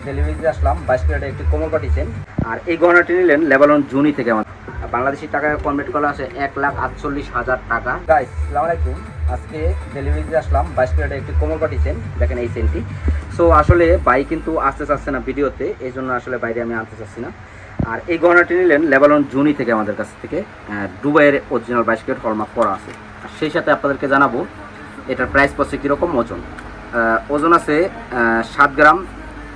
ডেলিভারিতে আসলাম 22 ক্যারেটের একটি কোমল পাঠিয়েছেন। আর এই গহনাটি নিলেন লেবানন জুনি থেকে। আমার বাংলাদেশি টাকায় কনভার্ট করা আছে 1,48,000 টাকা। গাইস আসসালামু আলাইকুম, আজকে ডেলিভারিতে আসলাম 22 ক্যারেটের একটি কোমল পাঠিয়েছেন। দেখেন এই সেন্টটি। সো আসলে ভাই কিন্তু আসতে চাচ্ছে না ভিডিওতে, এই জন্য আসলে বাইরে আমি আনতে চাচ্ছি না। আর এই গহনাটি নিলেন লেবানন জুনি থেকে আমাদের কাছ থেকে। দুবাইয়ের অরিজিনাল 22 ক্যারেট হলমার্ক করা আছে। আর সেই সাথে আপনাদেরকে জানাবো এটার প্রাইস পড়ছে কীরকম। ওজন আছে 7 গ্রাম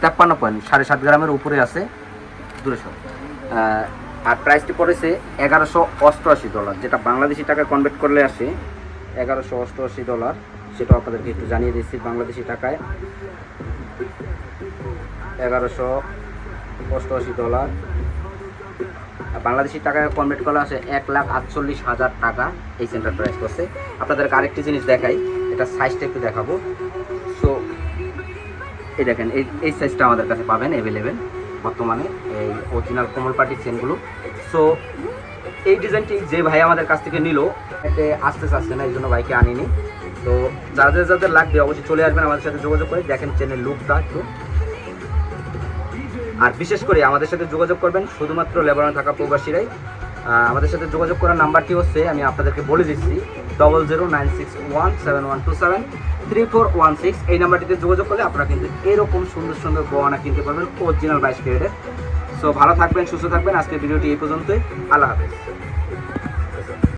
53 পয়েন্ট, 7.5 গ্রামের উপরে আছে দূরে সব। আর প্রাইসটি পড়েছে $1188, যেটা বাংলাদেশি টাকায় কনভার্ট করলে আসে $1188। সেটাও আপনাদেরকে একটু জানিয়ে দিচ্ছি। বাংলাদেশি টাকায় $1188, বাংলাদেশি টাকায় কনভার্ট করলে আসে 1,48,000 টাকা। এই সেন্টার প্রাইস করছে। আপনাদেরকে আরেকটি জিনিস দেখাই, এটা সাইজটা একটু দেখাবো। সো এই দেখেন, এই সাইজটা আমাদের কাছে পাবেন অ্যাভেলেবেল বর্তমানে, এই অরিজিনাল কোমল পাটির চেনগুলো। সো এই ডিজাইনটি যে ভাই আমাদের কাছ থেকে নিল, এতে আসতে চাচ্ছে না, এই জন্য ভাইকে আনিনি। তো যাদের যাদের লাগবে অবশ্যই চলে আসবেন আমাদের সাথে যোগাযোগ করে। দেখেন চেনের লুকটা একটু। আর বিশেষ করে আমাদের সাথে যোগাযোগ করবেন শুধুমাত্র লেবাননে থাকা প্রবাসীরাই। আমাদের সাথে যোগাযোগ করার নাম্বারটি হচ্ছে, আমি আপনাদেরকে বলে দিচ্ছি, 00961771273416। এই নাম্বারটিতে যোগাযোগ করলে আপনারা কিন্তু এরকম সুন্দর সুন্দর গহনা কিনতে পারবেন অরিজিনাল 22 ক্যারেটের। সো ভালো থাকবেন, সুস্থ থাকবেন। আজকের ভিডিওটি এই পর্যন্তই। আল্লাহ হাফেজ।